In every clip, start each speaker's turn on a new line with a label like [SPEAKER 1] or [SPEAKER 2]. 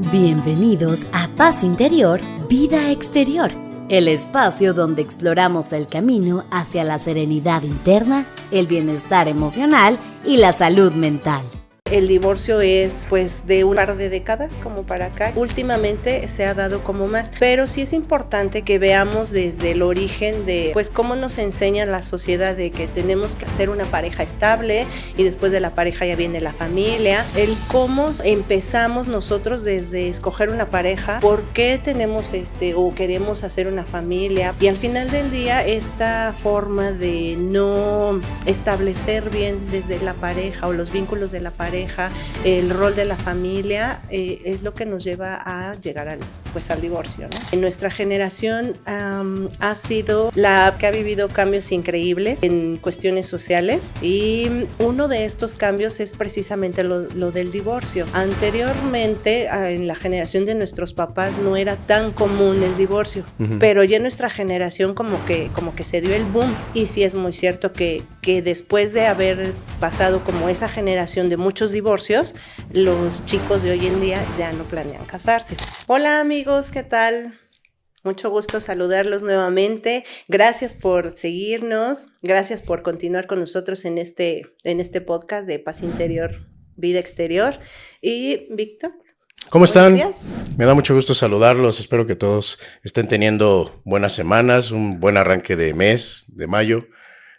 [SPEAKER 1] Bienvenidos a Paz Interior, Vida Exterior, el espacio donde exploramos el camino hacia la serenidad interna, el bienestar emocional y la salud mental.
[SPEAKER 2] El divorcio es de un par de décadas como para acá. Últimamente se ha dado como más, pero sí es importante que veamos desde el origen de cómo nos enseña la sociedad de que tenemos que hacer una pareja estable y después de la pareja ya viene la familia. El cómo empezamos nosotros desde escoger una pareja, por qué tenemos o queremos hacer una familia, y al final del día esta forma de no establecer bien desde la pareja o los vínculos de la pareja, el rol de la familia, es lo que nos lleva a llegar al divorcio, ¿no? En nuestra generación ha sido la que ha vivido cambios increíbles en cuestiones sociales, y uno de estos cambios es precisamente lo del divorcio. Anteriormente, en la generación de nuestros papás no era tan común el divorcio, pero ya en nuestra generación como que se dio el boom, y sí es muy cierto que después de haber pasado como esa generación de muchos divorcios, los chicos de hoy en día ya no planean casarse. Hola amigos, ¿qué tal? Mucho gusto saludarlos nuevamente. Gracias por seguirnos, gracias por continuar con nosotros en este podcast de Paz Interior, Vida Exterior. Y Víctor,
[SPEAKER 3] ¿cómo están? Me da mucho gusto saludarlos. Espero que todos estén teniendo buenas semanas, un buen arranque de mes, de mayo.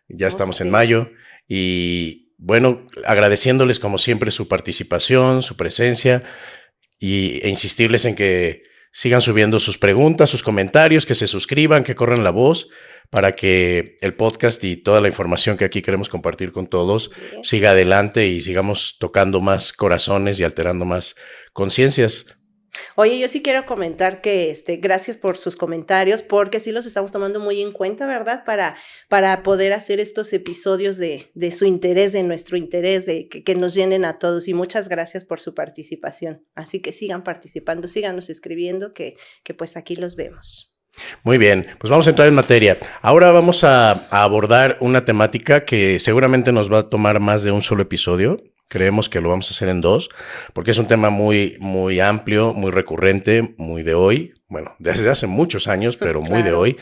[SPEAKER 3] Ya estamos en mayo y bueno, agradeciéndoles como siempre su participación, su presencia e insistirles en que sigan subiendo sus preguntas, sus comentarios, que se suscriban, que corran la voz para que el podcast y toda la información que aquí queremos compartir con todos siga adelante y sigamos tocando más corazones y alterando más conciencias.
[SPEAKER 2] Oye, yo sí quiero comentar que gracias por sus comentarios, porque sí los estamos tomando muy en cuenta, ¿verdad? Para poder hacer estos episodios de su interés, de nuestro interés, de que nos llenen a todos, y muchas gracias por su participación. Así que sigan participando, síganos escribiendo, que pues aquí los vemos.
[SPEAKER 3] Muy bien, pues vamos a entrar en materia. Ahora vamos a abordar una temática que seguramente nos va a tomar más de un solo episodio. Creemos que lo vamos a hacer en 2, porque es un tema muy, muy amplio, muy recurrente, muy de hoy, bueno, desde hace muchos años, pero muy de hoy,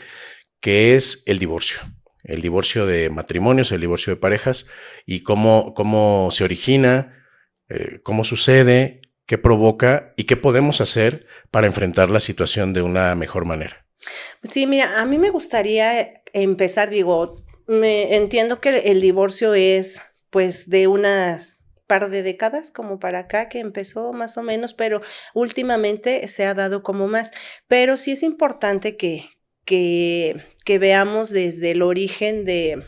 [SPEAKER 3] que es el divorcio. El divorcio de matrimonios, el divorcio de parejas, y cómo se origina, cómo sucede, qué provoca y qué podemos hacer para enfrentar la situación de una mejor manera.
[SPEAKER 2] Sí, mira, a mí me gustaría empezar, entiendo que el divorcio es de unas par de décadas como para acá que empezó más o menos, pero últimamente se ha dado como más. Pero sí es importante que veamos desde el origen de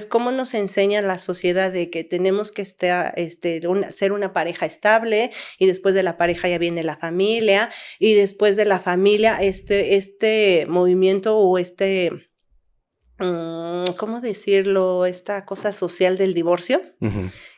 [SPEAKER 2] cómo nos enseña la sociedad de que tenemos que ser una pareja estable, y después de la pareja ya viene la familia, y después de la familia este movimiento o ¿cómo decirlo? Esta cosa social del divorcio,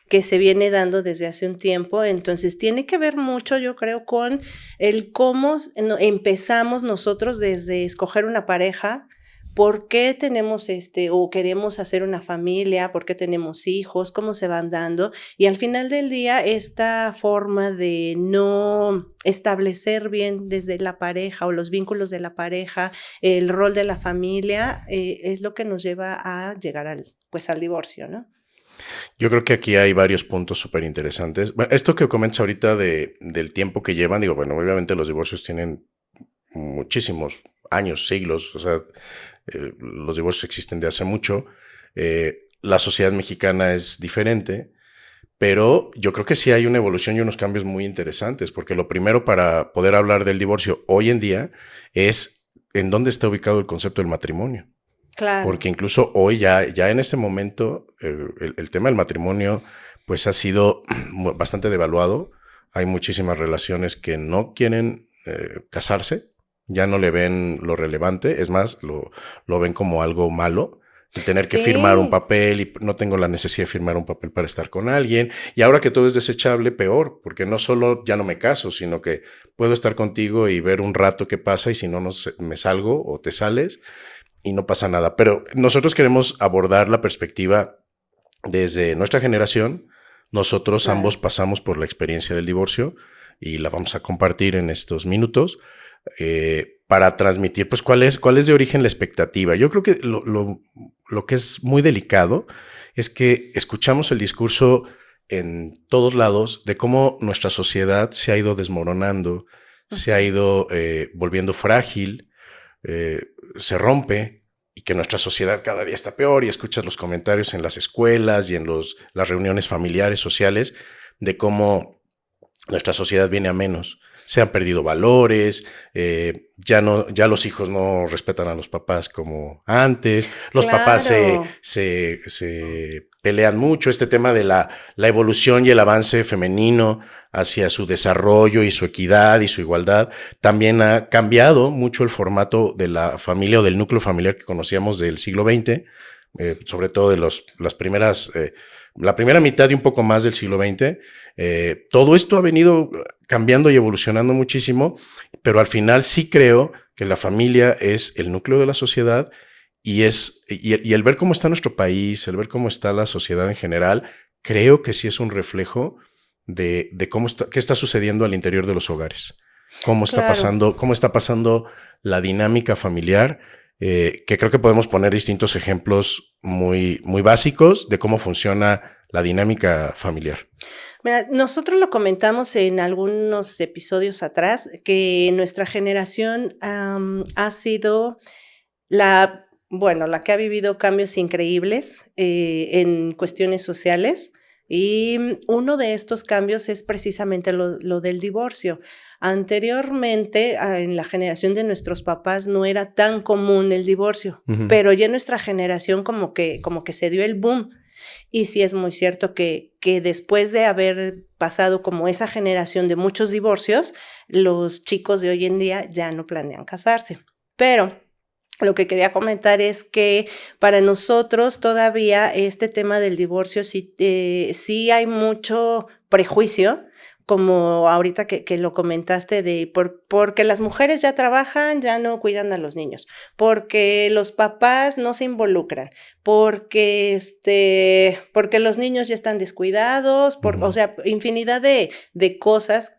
[SPEAKER 2] que se viene dando desde hace un tiempo. Entonces tiene que ver mucho, yo creo, con el cómo empezamos nosotros desde escoger una pareja, por qué tenemos o queremos hacer una familia, por qué tenemos hijos, cómo se van dando, y al final del día esta forma de no establecer bien desde la pareja o los vínculos de la pareja, el rol de la familia, es lo que nos lleva a llegar al divorcio, ¿no?
[SPEAKER 3] Yo creo que aquí hay varios puntos súper interesantes. Bueno, esto que comentas ahorita del tiempo que llevan, obviamente los divorcios tienen muchísimos años, siglos, o sea, los divorcios existen de hace mucho. La sociedad mexicana es diferente, pero yo creo que sí hay una evolución y unos cambios muy interesantes, porque lo primero para poder hablar del divorcio hoy en día es en dónde está ubicado el concepto del matrimonio.
[SPEAKER 2] Claro.
[SPEAKER 3] Porque incluso hoy ya en este momento el tema del matrimonio pues ha sido bastante devaluado. Hay muchísimas relaciones que no quieren casarse, ya no le ven lo relevante, es más, lo ven como algo malo. Y tener que firmar un papel, y no tengo la necesidad de firmar un papel para estar con alguien. Y ahora que todo es desechable, peor, porque no solo ya no me caso, sino que puedo estar contigo y ver un rato qué pasa, y si no, me salgo o te sales y no pasa nada. Pero nosotros queremos abordar la perspectiva desde nuestra generación. Nosotros ambos pasamos por la experiencia del divorcio y la vamos a compartir en estos minutos para transmitir pues cuál es de origen la expectativa. Yo creo que lo que es muy delicado es que escuchamos el discurso en todos lados de cómo nuestra sociedad se ha ido desmoronando, se ha ido volviendo frágil, se rompe, y que nuestra sociedad cada día está peor, y escuchas los comentarios en las escuelas y en las reuniones familiares, sociales, de cómo nuestra sociedad viene a menos. Se han perdido valores, ya los hijos no respetan a los papás como antes, los papás se pelean mucho. Este tema de la evolución y el avance femenino hacia su desarrollo y su equidad y su igualdad también ha cambiado mucho el formato de la familia o del núcleo familiar que conocíamos del siglo XX, sobre todo de las primeras... la primera mitad y un poco más del siglo XX, todo esto ha venido cambiando y evolucionando muchísimo, pero al final sí creo que la familia es el núcleo de la sociedad y el ver cómo está nuestro país, el ver cómo está la sociedad en general, creo que sí es un reflejo de qué está sucediendo al interior de los hogares, cómo está pasando la dinámica familiar. Que creo que podemos poner distintos ejemplos muy, muy básicos de cómo funciona la dinámica familiar.
[SPEAKER 2] Mira, nosotros lo comentamos en algunos episodios atrás, que nuestra generación ha sido la que ha vivido cambios increíbles en cuestiones sociales. Y uno de estos cambios es precisamente lo del divorcio. Anteriormente, en la generación de nuestros papás no era tan común el divorcio, pero ya en nuestra generación como que se dio el boom. Y sí es muy cierto que después de haber pasado como esa generación de muchos divorcios, los chicos de hoy en día ya no planean casarse. Pero lo que quería comentar es que para nosotros todavía este tema del divorcio sí hay mucho prejuicio, como ahorita que lo comentaste, porque las mujeres ya trabajan, ya no cuidan a los niños, porque los papás no se involucran, porque los niños ya están descuidados, o sea, infinidad de cosas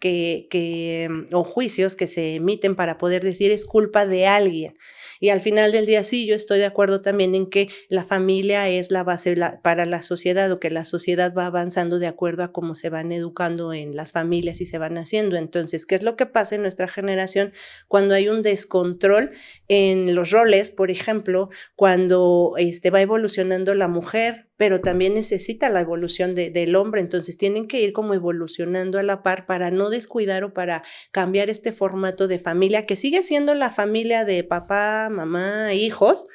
[SPEAKER 2] o juicios que se emiten para poder decir es culpa de alguien. Y al final del día sí, yo estoy de acuerdo también en que la familia es la base para la sociedad, o que la sociedad va avanzando de acuerdo a cómo se van educando en las familias y se van haciendo. Entonces, ¿qué es lo que pasa en nuestra generación cuando hay un descontrol en los roles? Por ejemplo, cuando va evolucionando la mujer, pero también necesita la evolución del hombre, entonces tienen que ir como evolucionando a la par para no descuidar o para cambiar este formato de familia, que sigue siendo la familia de papá, mamá, hijos,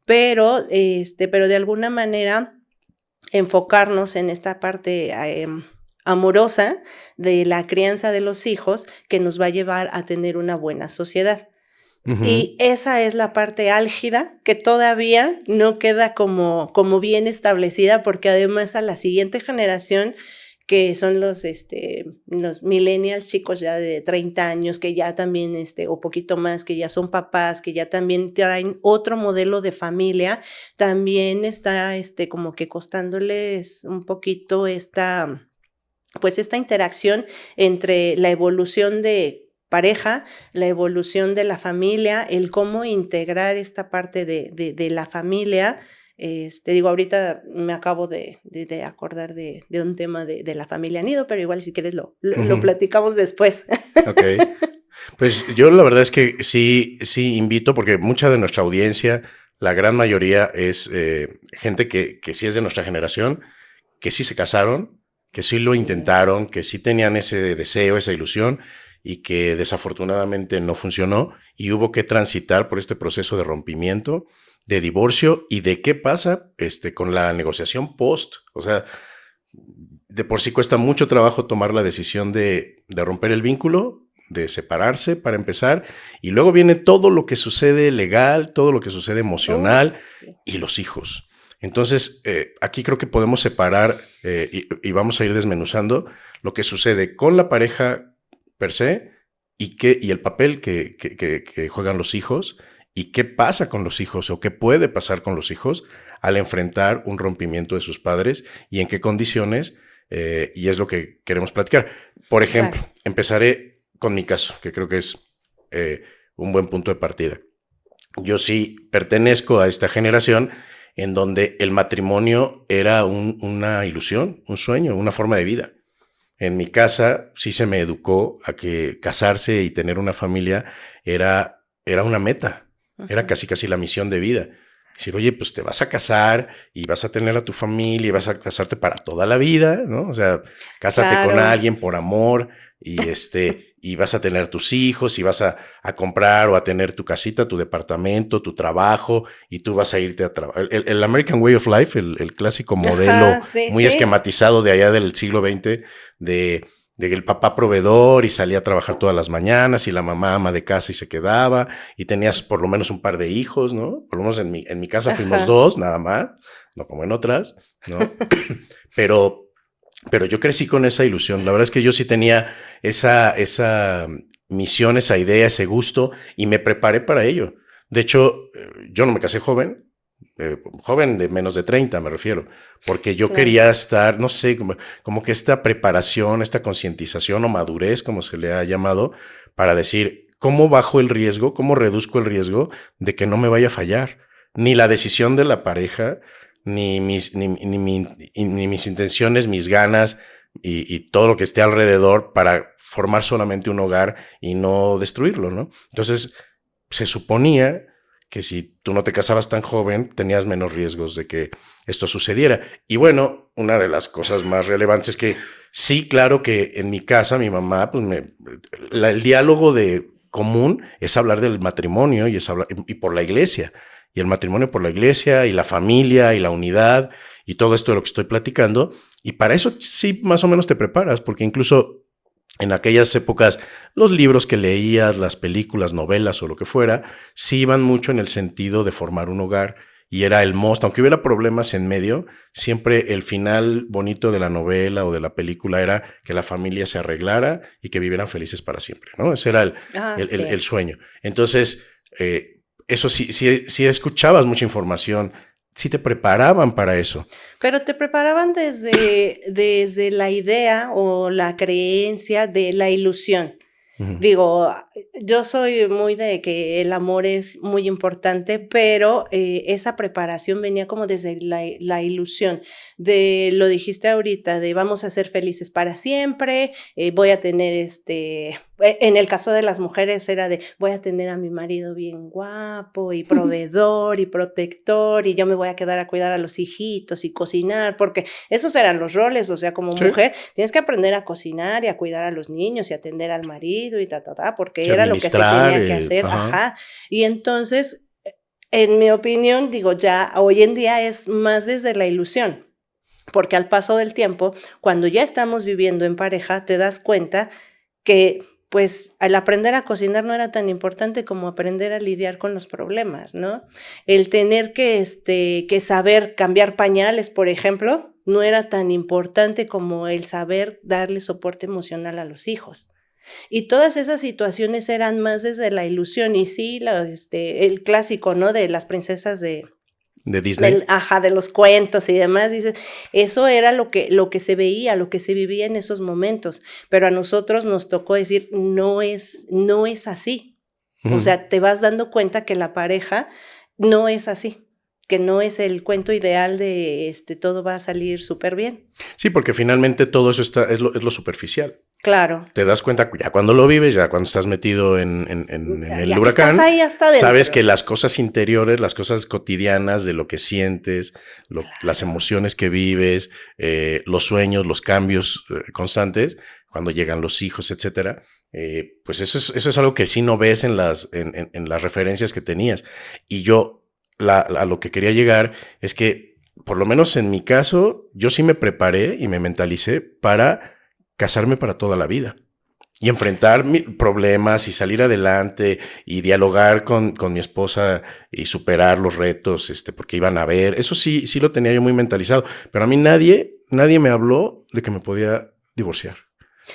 [SPEAKER 2] pero de alguna manera enfocarnos en esta parte amorosa de la crianza de los hijos que nos va a llevar a tener una buena sociedad. Y esa es la parte álgida que todavía no queda como bien establecida, porque además a la siguiente generación, que son los millennials, chicos ya de 30 años, que ya también, o poquito más, que ya son papás, que ya también traen otro modelo de familia, también está como que costándoles un poquito esta interacción entre la evolución de pareja, la evolución de la familia, el cómo integrar esta parte de la familia. Ahorita me acabo de acordar de un tema de la familia nido, pero igual si quieres lo platicamos después.
[SPEAKER 3] Ok. Pues yo la verdad es que sí invito, porque mucha de nuestra audiencia, la gran mayoría es gente que sí es de nuestra generación, que sí se casaron, que sí lo intentaron, que sí tenían ese deseo, esa ilusión, y que desafortunadamente no funcionó y hubo que transitar por este proceso de rompimiento, de divorcio y de qué pasa con la negociación post. O sea, de por sí cuesta mucho trabajo tomar la decisión de romper el vínculo, de separarse para empezar, y luego viene todo lo que sucede legal, todo lo que sucede emocional y los hijos. Entonces, aquí creo que podemos separar y vamos a ir desmenuzando lo que sucede con la pareja per se y el papel que juegan los hijos y qué pasa con los hijos o qué puede pasar con los hijos al enfrentar un rompimiento de sus padres y en qué condiciones y es lo que queremos platicar. Por ejemplo,
[SPEAKER 2] Claro.
[SPEAKER 3] empezaré con mi caso, que creo que es un buen punto de partida. Yo sí pertenezco a esta generación en donde el matrimonio era una ilusión, un sueño, una forma de vida. En mi casa sí se me educó a que casarse y tener una familia era una meta, era
[SPEAKER 2] Ujú.
[SPEAKER 3] casi casi la misión de vida. Decir, oye, pues te vas a casar y vas a tener a tu familia y vas a casarte para toda la vida, ¿no? O sea, cásate con
[SPEAKER 2] Claro.
[SPEAKER 3] alguien por amor y vas a tener tus hijos y vas a comprar o a tener tu casita, tu departamento, tu trabajo y tú vas a irte a trabajar. El American Way of Life, el clásico modelo
[SPEAKER 2] Ajá, sí,
[SPEAKER 3] muy
[SPEAKER 2] sí.
[SPEAKER 3] esquematizado de allá del siglo XX de el papá proveedor y salía a trabajar todas las mañanas y la mamá ama de casa y se quedaba y tenías por lo menos un par de hijos, ¿no? Por lo menos en mi casa fuimos
[SPEAKER 2] Ajá.
[SPEAKER 3] dos, nada más, no como en otras, ¿no? Pero, pero yo crecí con esa ilusión. La verdad es que yo sí tenía esa misión, esa idea, ese gusto y me preparé para ello. De hecho, yo no me casé joven de menos de 30 me refiero, porque yo
[SPEAKER 2] Claro.
[SPEAKER 3] quería estar, no sé, como que esta preparación, esta concientización o madurez, como se le ha llamado, para decir, ¿cómo bajo el riesgo, cómo reduzco el riesgo de que no me vaya a fallar? Ni la decisión de la pareja, ni mis intenciones, mis ganas y todo lo que esté alrededor para formar solamente un hogar y no destruirlo, ¿no? Entonces, se suponía que si tú no te casabas tan joven, tenías menos riesgos de que esto sucediera. Y bueno, una de las cosas más relevantes es que sí, claro que en mi casa, mi mamá, pues el diálogo de común es hablar del matrimonio y es hablar, y por la iglesia. Y el matrimonio por la iglesia y la familia y la unidad y todo esto de lo que estoy platicando. Y para eso sí más o menos te preparas, porque incluso en aquellas épocas, los libros que leías, las películas, novelas o lo que fuera, sí iban mucho en el sentido de formar un hogar y era el most, aunque hubiera problemas en medio, siempre el final bonito de la novela o de la película era que la familia se arreglara y que vivieran felices para siempre, ¿no? Ese era
[SPEAKER 2] Ah, sí.
[SPEAKER 3] el sueño. Entonces, eso sí escuchabas mucha información, sí te preparaban para eso.
[SPEAKER 2] Pero te preparaban desde la idea o la creencia de la ilusión.
[SPEAKER 3] Ujú.
[SPEAKER 2] Digo, yo soy muy de que el amor es muy importante, pero, esa preparación venía como desde la ilusión de, lo dijiste ahorita, de vamos a ser felices para siempre, voy a tener, en el caso de las mujeres era de voy a tener a mi marido bien guapo y proveedor y protector, y yo me voy a quedar a cuidar a los hijitos y cocinar, porque esos eran los roles, o sea, como
[SPEAKER 3] Sí,
[SPEAKER 2] mujer tienes que aprender a cocinar y a cuidar a los niños y atender al marido y porque
[SPEAKER 3] que
[SPEAKER 2] era lo que se
[SPEAKER 3] administrar,
[SPEAKER 2] tenía que hacer,
[SPEAKER 3] ajá.
[SPEAKER 2] ajá. Y entonces, en mi opinión, digo, ya hoy en día es más desde la ilusión, porque al paso del tiempo, cuando ya estamos viviendo en pareja, te das cuenta que, pues, el aprender a cocinar no era tan importante como aprender a lidiar con los problemas, ¿no? El tener que saber cambiar pañales, por ejemplo, no era tan importante como el saber darle soporte emocional a los hijos. Y todas esas situaciones eran más desde la ilusión, y sí, el clásico, ¿no? De las princesas
[SPEAKER 3] De Disney.
[SPEAKER 2] de los cuentos y demás, dices, eso era lo que se veía, lo que se vivía en esos momentos, pero a nosotros nos tocó decir, no es así. O
[SPEAKER 3] Ujú.
[SPEAKER 2] sea, te vas dando cuenta que la pareja no es así, que no es el cuento ideal de, todo va a salir súper bien.
[SPEAKER 3] Sí, porque finalmente todo eso es lo superficial.
[SPEAKER 2] Claro,
[SPEAKER 3] Te das cuenta ya cuando lo vives, ya cuando estás metido en el
[SPEAKER 2] ya que estás
[SPEAKER 3] huracán,
[SPEAKER 2] ahí hasta
[SPEAKER 3] sabes
[SPEAKER 2] adentro.
[SPEAKER 3] que las cosas interiores, las cosas cotidianas de lo que sientes, las
[SPEAKER 2] Claro.
[SPEAKER 3] emociones que vives, los sueños, los cambios constantes, cuando llegan los hijos, etcétera, pues eso es algo que sí no ves en las referencias que tenías. Y yo, a lo que quería llegar es que, por lo menos en mi caso, yo sí me preparé y me mentalicé para casarme para toda la vida y enfrentar problemas y salir adelante y dialogar con mi esposa y superar los retos, porque iban a ver. Eso sí, sí lo tenía yo muy mentalizado, pero a mí nadie me habló de que me podía divorciar,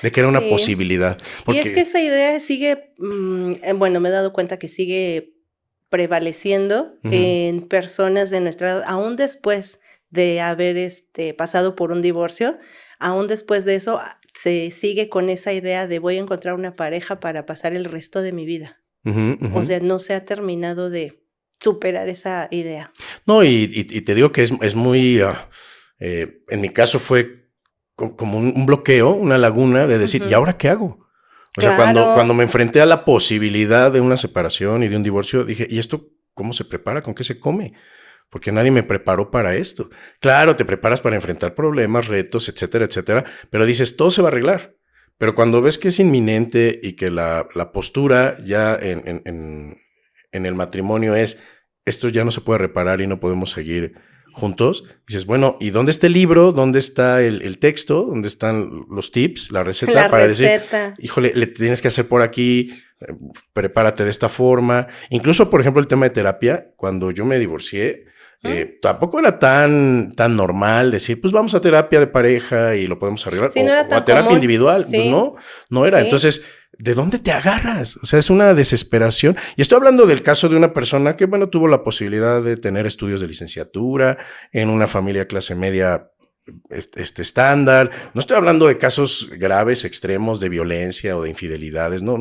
[SPEAKER 3] de que era una
[SPEAKER 2] Sí.
[SPEAKER 3] posibilidad,
[SPEAKER 2] Y es que
[SPEAKER 3] porque
[SPEAKER 2] esa idea sigue, bueno, me he dado cuenta que sigue prevaleciendo
[SPEAKER 3] ujú,
[SPEAKER 2] en personas de nuestra edad, aún después de haber, pasado por un divorcio, aún después de eso se sigue con esa idea de voy a encontrar una pareja para pasar el resto de mi vida. O sea, no se ha terminado de superar esa idea.
[SPEAKER 3] No, y te digo que es muy, en mi caso fue como un bloqueo, una laguna de decir, ¿y ahora qué hago? O sea, cuando me enfrenté a la posibilidad de una separación y de un divorcio, dije, ¿y esto cómo se prepara? ¿Con qué se come? Porque nadie me preparó para esto. Claro, te preparas para enfrentar problemas, retos, etcétera, etcétera, pero dices, todo se va a arreglar. Pero cuando ves que es inminente y que la postura ya en el matrimonio es, esto ya no se puede reparar y no podemos seguir juntos, dices, bueno, ¿y dónde está el libro? ¿Dónde está el texto? ¿Dónde están los tips, la receta? Decir, híjole, le tienes que hacer por aquí, prepárate de esta forma. Incluso, por ejemplo, el tema de terapia, cuando yo me divorcié, tampoco era tan normal decir, pues vamos a terapia de pareja y lo podemos arreglar.
[SPEAKER 2] Sí, no era tan
[SPEAKER 3] o a terapia
[SPEAKER 2] común.
[SPEAKER 3] individual.
[SPEAKER 2] Sí.
[SPEAKER 3] Pues no era. Sí. Entonces, ¿de dónde te agarras? O sea, es una desesperación. Y estoy hablando del caso de una persona que, bueno, tuvo la posibilidad de tener estudios de licenciatura en una familia clase media estándar. No estoy hablando de casos graves, extremos de violencia o de infidelidades, no,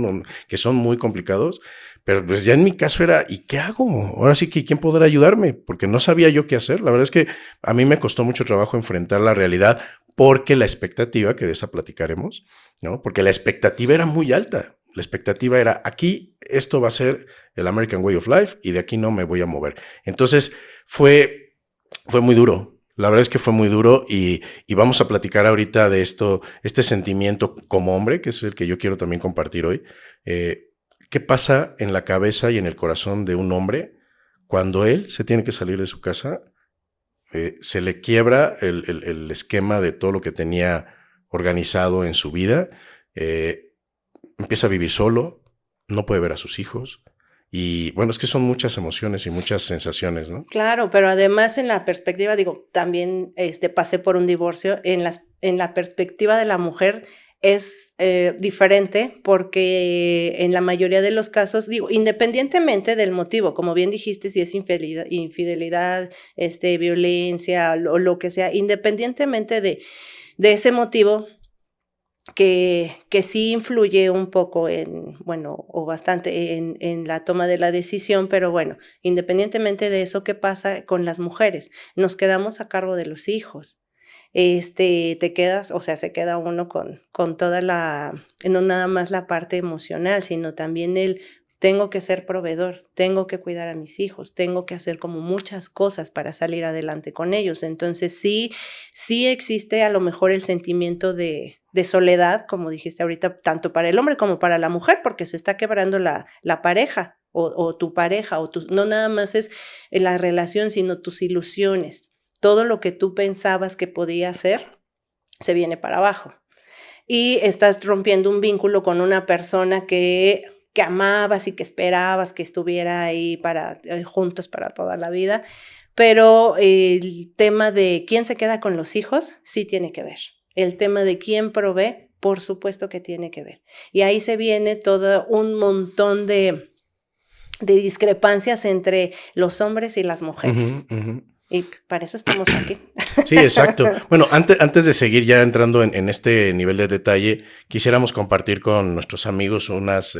[SPEAKER 3] que son muy complicados. Pero pues ya en mi caso era, ¿y qué hago? Ahora sí que ¿quién podrá ayudarme? Porque no sabía yo qué hacer. La verdad es que a mí me costó mucho trabajo enfrentar la realidad porque la expectativa, que de esa platicaremos, ¿no? Porque la expectativa era muy alta. La expectativa era, aquí esto va a ser el American Way of Life y de aquí no me voy a mover. Entonces fue muy duro. La verdad es que fue muy duro y vamos a platicar ahorita de esto, este sentimiento como hombre, que es el que yo quiero también compartir hoy. ¿Qué pasa en la cabeza y en el corazón de un hombre cuando él se tiene que salir de su casa? Se le quiebra el esquema de todo lo que tenía organizado en su vida. Empieza a vivir solo, no puede ver a sus hijos. Y bueno, es que son muchas emociones y muchas sensaciones, ¿no?
[SPEAKER 2] Claro, pero además en la perspectiva, digo, también pasé por un divorcio. En la perspectiva de la mujer es diferente porque en la mayoría de los casos, digo, independientemente del motivo, como bien dijiste, si es infidelidad, violencia o lo que sea, independientemente de ese motivo, que sí influye un poco o bastante en la toma de la decisión, pero bueno, independientemente de eso, ¿qué pasa con las mujeres? Nos quedamos a cargo de los hijos. Te quedas, o sea, se queda uno con toda no nada más la parte emocional, sino también tengo que ser proveedor, tengo que cuidar a mis hijos, tengo que hacer como muchas cosas para salir adelante con ellos. Entonces sí existe a lo mejor el sentimiento de soledad, como dijiste ahorita, tanto para el hombre como para la mujer, porque se está quebrando la pareja o tu pareja, no nada más es la relación, sino tus ilusiones. Todo lo que tú pensabas que podía hacer se viene para abajo. Y estás rompiendo un vínculo con una persona que amabas y que esperabas que estuviera ahí juntos para toda la vida. Pero el tema de quién se queda con los hijos sí tiene que ver. El tema de quién provee, por supuesto que tiene que ver. Y ahí se viene todo un montón de discrepancias entre los hombres y las mujeres. Y para eso estamos aquí.
[SPEAKER 3] Sí, exacto. Bueno, antes de seguir ya entrando en este nivel de detalle, quisiéramos compartir con nuestros amigos unos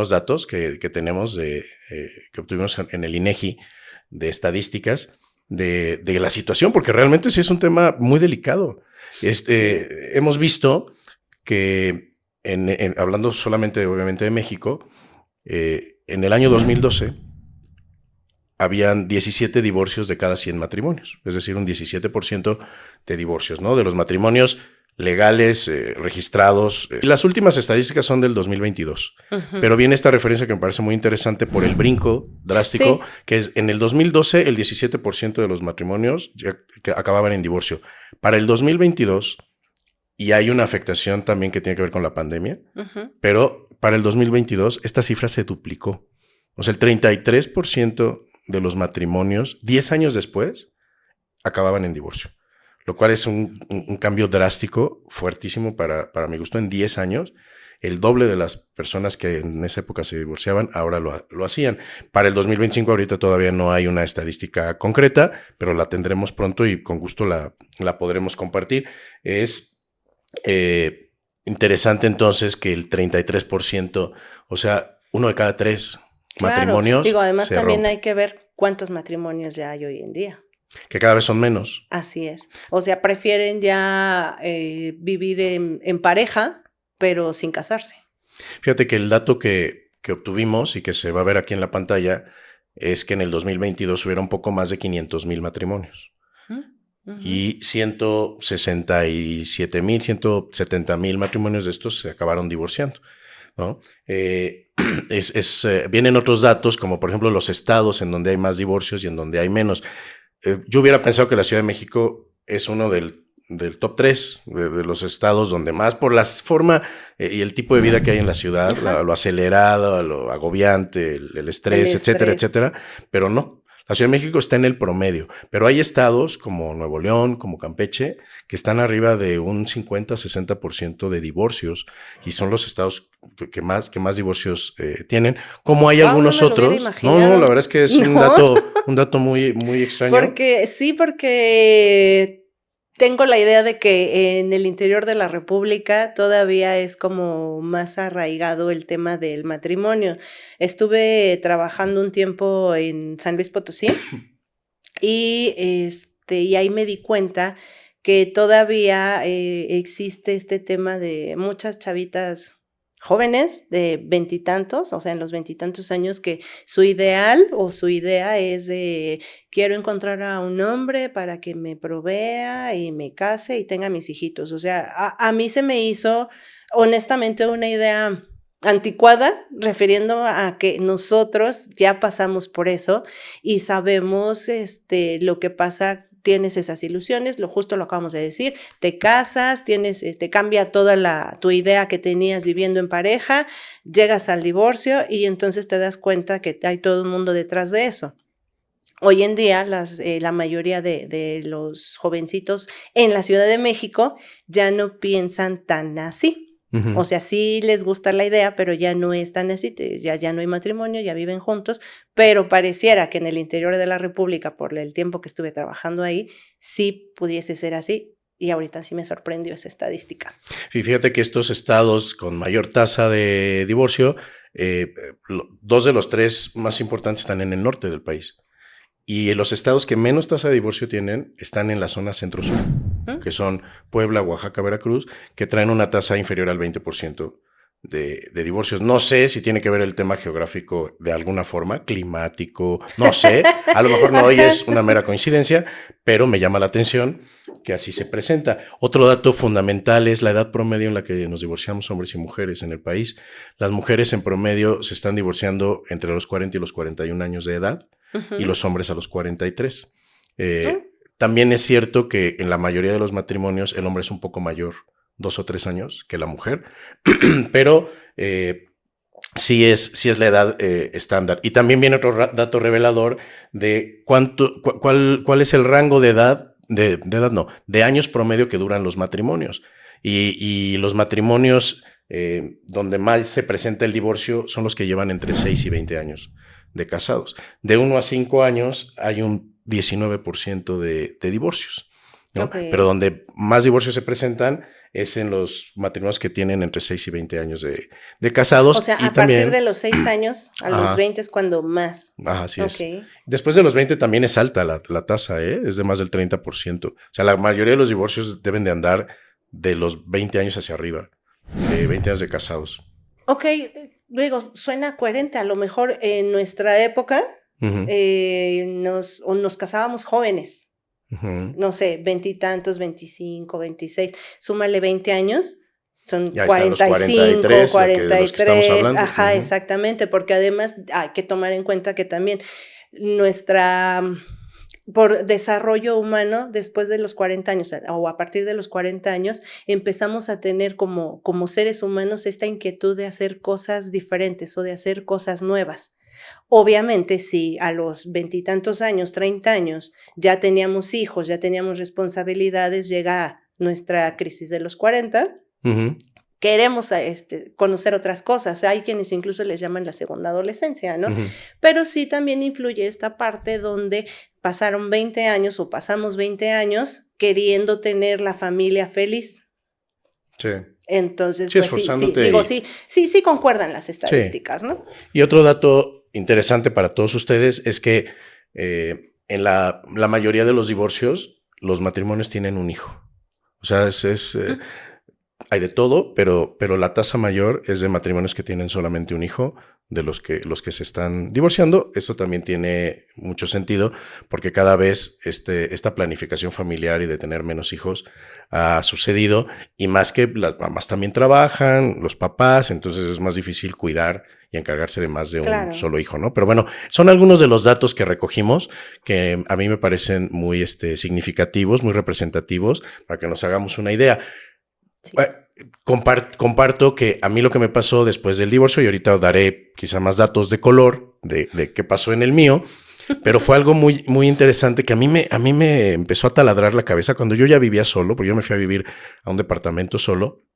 [SPEAKER 3] datos que tenemos que obtuvimos en el INEGI de estadísticas de la situación, porque realmente sí es un tema muy delicado. Hemos visto que, hablando solamente obviamente de México, en el año 2012, habían 17 divorcios de cada 100 matrimonios, es decir, un 17% de divorcios, ¿no? De los matrimonios legales, registrados. Las últimas estadísticas son del 2022, pero viene esta referencia que me parece muy interesante por el brinco drástico, sí, que es en el 2012 el 17% de los matrimonios que acababan en divorcio. Para el 2022, y hay una afectación también que tiene que ver con la pandemia, pero para el 2022 esta cifra se duplicó. O sea, el 33% de los matrimonios, 10 años después, acababan en divorcio. Lo cual es un cambio drástico, fuertísimo para mi gusto. En 10 años, el doble de las personas que en esa época se divorciaban, ahora lo hacían. Para el 2025 ahorita todavía no hay una estadística concreta, pero la tendremos pronto y con gusto la podremos compartir. Es Interesante entonces que el 33%, o sea, uno de cada tres matrimonios
[SPEAKER 2] Digo, además
[SPEAKER 3] se
[SPEAKER 2] también
[SPEAKER 3] rompe,
[SPEAKER 2] hay que ver cuántos matrimonios ya hay hoy en día.
[SPEAKER 3] que cada vez son menos.
[SPEAKER 2] Así es. O sea, prefieren ya vivir en pareja, pero sin casarse.
[SPEAKER 3] Fíjate que el dato que obtuvimos y que se va a ver aquí en la pantalla es que en el 2022 hubiera un poco más de 500,000 matrimonios. Y 167,000, 170,000 matrimonios de estos se acabaron divorciando, ¿no? Vienen otros datos, como por ejemplo los estados en donde hay más divorcios y en donde hay menos. Yo hubiera pensado que la Ciudad de México es uno del top 3 de los estados donde más, por la forma y el tipo de vida que hay en la ciudad, lo acelerado, lo agobiante, el estrés, etcétera, etcétera, pero no. La Ciudad de México está en el promedio, pero hay estados como Nuevo León, como Campeche, que están arriba de un 50-60% de divorcios y son los estados que más divorcios tienen. Como hay
[SPEAKER 2] Wow, no
[SPEAKER 3] algunos
[SPEAKER 2] me lo hubiera
[SPEAKER 3] otros. No,
[SPEAKER 2] imaginado.
[SPEAKER 3] la verdad es que es
[SPEAKER 2] ¿No?
[SPEAKER 3] un dato muy, muy extraño.
[SPEAKER 2] Porque tengo la idea de que en el interior de la República todavía es como más arraigado el tema del matrimonio. Estuve trabajando un tiempo en San Luis Potosí y ahí me di cuenta que todavía existe este tema de muchas chavitas jóvenes de veintitantos, o sea, en los veintitantos años, que su ideal o su idea es de quiero encontrar a un hombre para que me provea y me case y tenga mis hijitos. O sea, a mí se me hizo honestamente una idea anticuada, refiriendo a que nosotros ya pasamos por eso y sabemos lo que pasa. Tienes esas ilusiones, lo justo lo acabamos de decir, te casas, cambia toda tu idea que tenías viviendo en pareja, llegas al divorcio y entonces te das cuenta que hay todo un mundo detrás de eso. Hoy en día la mayoría de los jovencitos en la Ciudad de México ya no piensan tan así. O sea, sí les gusta la idea, pero ya no es tan así, ya no hay matrimonio, ya viven juntos, pero pareciera que en el interior de la República, por el tiempo que estuve trabajando ahí, sí pudiese ser así, y ahorita sí me sorprendió esa estadística.
[SPEAKER 3] Fíjate que estos estados con mayor tasa de divorcio, 2 de los 3 más importantes están en el norte del país. Y los estados que menos tasa de divorcio tienen están en la zona centro-sur, que son Puebla, Oaxaca, Veracruz, que traen una tasa inferior al 20% de divorcios. No sé si tiene que ver el tema geográfico de alguna forma, climático, no sé. A lo mejor no hoy es una mera coincidencia, pero me llama la atención que así se presenta. Otro dato fundamental es la edad promedio en la que nos divorciamos hombres y mujeres en el país. Las mujeres en promedio se están divorciando entre los 40 y los 41 años de edad. Y los hombres a los 43. También es cierto que en la mayoría de los matrimonios el hombre es un poco mayor, 2 o 3 años que la mujer, pero sí es la edad estándar. Y también viene otro dato revelador de cuál es el rango de edad, de años promedio que duran los matrimonios. Y los matrimonios donde más se presenta el divorcio son los que llevan entre 6 y 20 años de casados. De 1 a 5 años hay un 19% de divorcios, ¿no?
[SPEAKER 2] Okay.
[SPEAKER 3] Pero donde más divorcios se presentan es en los matrimonios que tienen entre 6 y 20 años de casados.
[SPEAKER 2] O sea,
[SPEAKER 3] y
[SPEAKER 2] a
[SPEAKER 3] también,
[SPEAKER 2] partir de los 6 años a los 20 es cuando más.
[SPEAKER 3] Ajá, así es. Después de los 20 también es alta la tasa, es de más del 30%. O sea, la mayoría de los divorcios deben de andar de los 20 años hacia arriba, de 20 años de casados.
[SPEAKER 2] Ok, luego suena coherente. A lo mejor en nuestra época nos casábamos jóvenes. No sé, 20 y tantos, 25, 26. Súmale 20 años, son 45, 43. Ajá, exactamente, porque además hay que tomar en cuenta que también por desarrollo humano, después de los 40 años o a partir de los 40 años, empezamos a tener como seres humanos esta inquietud de hacer cosas diferentes o de hacer cosas nuevas. Obviamente, si a los 20 y tantos años, 30 años, ya teníamos hijos, ya teníamos responsabilidades, llega nuestra crisis de los 40, queremos conocer otras cosas. Hay quienes incluso les llaman la segunda adolescencia, ¿no? Pero sí también influye esta parte donde pasaron 20 años o pasamos 20 años queriendo tener la familia feliz.
[SPEAKER 3] Sí.
[SPEAKER 2] Entonces,
[SPEAKER 3] Sí,
[SPEAKER 2] pues
[SPEAKER 3] esforzándote
[SPEAKER 2] digo, sí concuerdan las estadísticas,
[SPEAKER 3] sí.
[SPEAKER 2] ¿no?
[SPEAKER 3] Y otro dato interesante para todos ustedes es que en la mayoría de los divorcios, los matrimonios tienen un hijo. O sea, hay de todo, pero la tasa mayor es de matrimonios que tienen solamente un hijo, de los que se están divorciando. Esto también tiene mucho sentido porque cada vez esta planificación familiar y de tener menos hijos ha sucedido, y más que las mamás también trabajan, los papás, entonces es más difícil cuidar y encargarse de más de un solo hijo, ¿no? Pero bueno, son algunos de los datos que recogimos que a mí me parecen muy significativos, muy representativos, para que nos hagamos una idea. Sí. Comparto que a mí lo que me pasó después del divorcio, y ahorita daré quizá más datos de color de qué pasó en el mío, pero fue algo muy, muy interesante que a mí me empezó a taladrar la cabeza cuando yo ya vivía solo, porque yo me fui a vivir a un departamento solo.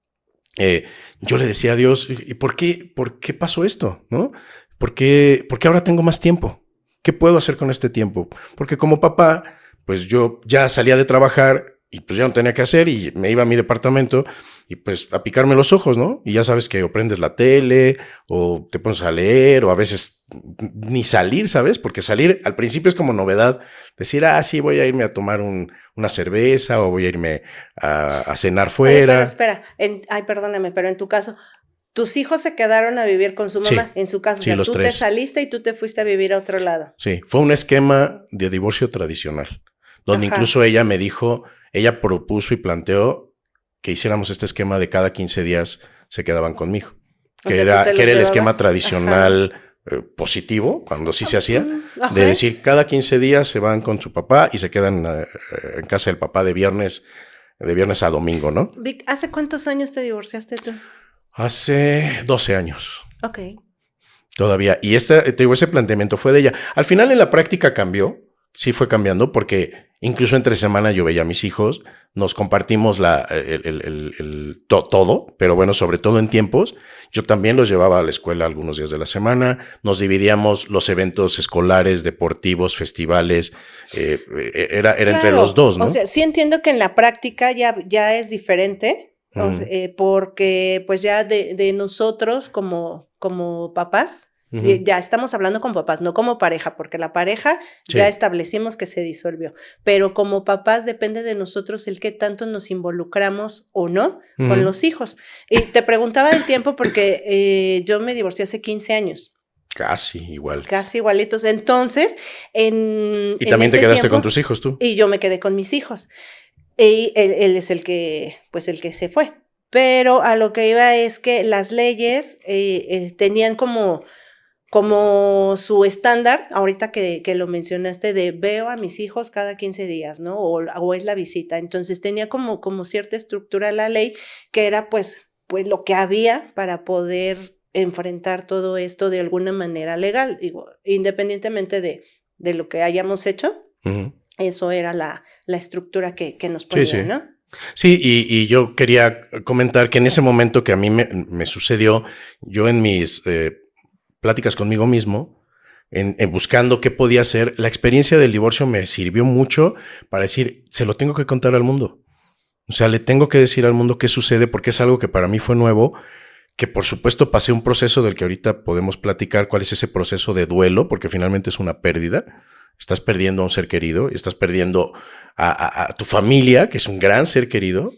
[SPEAKER 3] Yo le decía a Dios, ¿y por qué pasó esto? ¿No? ¿Por qué ahora tengo más tiempo? ¿Qué puedo hacer con este tiempo? Porque como papá, pues yo ya salía de trabajar y pues ya no tenía que hacer y me iba a mi departamento y pues a picarme los ojos, ¿no? Y ya sabes que o prendes la tele o te pones a leer o a veces ni salir, ¿sabes? Porque salir al principio es como novedad. Decir, sí, voy a irme a tomar una cerveza o voy a irme a cenar fuera.
[SPEAKER 2] Oye, pero espera, perdóname, pero en tu caso, tus hijos se quedaron a vivir con su mamá, en su caso.
[SPEAKER 3] Sí,
[SPEAKER 2] o sea,
[SPEAKER 3] los
[SPEAKER 2] tú
[SPEAKER 3] tres.
[SPEAKER 2] Te saliste y tú te fuiste a vivir a otro lado.
[SPEAKER 3] Sí, fue un esquema de divorcio tradicional, donde incluso ella me dijo, ella propuso y planteó que hiciéramos este esquema de cada 15 días se quedaban conmigo, que era el esquema tradicional positivo, cuando sí se hacía, de decir cada 15 días se van con su papá y se quedan en casa del papá de viernes a domingo, ¿no?
[SPEAKER 2] Vic, ¿hace cuántos años te divorciaste tú?
[SPEAKER 3] Hace 12 años.
[SPEAKER 2] Ok.
[SPEAKER 3] Todavía. Y te digo, ese planteamiento fue de ella. Al final en la práctica cambió, sí fue cambiando, porque incluso entre semana yo veía a mis hijos, nos compartimos todo, pero bueno, sobre todo en tiempos. Yo también los llevaba a la escuela algunos días de la semana, nos dividíamos los eventos escolares, deportivos, festivales, era claro, entre los dos, ¿no?
[SPEAKER 2] O sea, sí entiendo que en la práctica ya es diferente. O sea, porque pues ya de nosotros como papás, ya estamos hablando como papás, no como pareja, porque la pareja ya establecimos que se disolvió, pero como papás depende de nosotros el qué tanto nos involucramos o no con los hijos. Y te preguntaba del tiempo porque yo me divorcié hace 15 años.
[SPEAKER 3] Casi igual.
[SPEAKER 2] Casi igualitos. Entonces, ¿Y
[SPEAKER 3] también te quedaste con tus hijos tú?
[SPEAKER 2] Y yo me quedé con mis hijos. Y él es el que se fue. Pero a lo que iba es que las leyes tenían como su estándar, ahorita que lo mencionaste, de veo a mis hijos cada 15 días, ¿no? O es la visita. Entonces tenía como cierta estructura la ley, que era pues lo que había para poder enfrentar todo esto de alguna manera legal. Digo, independientemente de lo que hayamos hecho, eso era la estructura que nos ponía, ¿no?
[SPEAKER 3] Sí, y yo quería comentar que en ese momento que a mí me sucedió, yo en mis pláticas conmigo mismo, en buscando qué podía hacer, la experiencia del divorcio me sirvió mucho para decir, se lo tengo que contar al mundo. O sea, le tengo que decir al mundo qué sucede, porque es algo que para mí fue nuevo, que por supuesto pasé un proceso del que ahorita podemos platicar cuál es ese proceso de duelo, porque finalmente es una pérdida. Estás perdiendo a un ser querido, estás perdiendo a tu familia, que es un gran ser querido,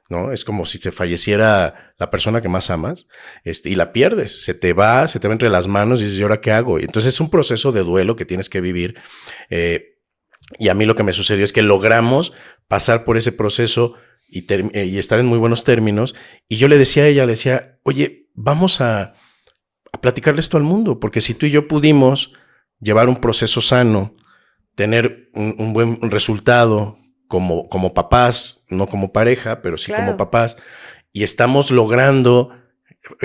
[SPEAKER 3] ¿no? Es como si te falleciera la persona que más amas, y la pierdes, se te va entre las manos y dices, ¿y ahora qué hago? Y entonces es un proceso de duelo que tienes que vivir. Y a mí lo que me sucedió es que logramos pasar por ese proceso y estar en muy buenos términos. Y yo le decía a ella, oye, vamos a platicarle esto al mundo, porque si tú y yo pudimos llevar un proceso sano, tener un buen resultado como papás, no como pareja, pero sí como papás, y estamos logrando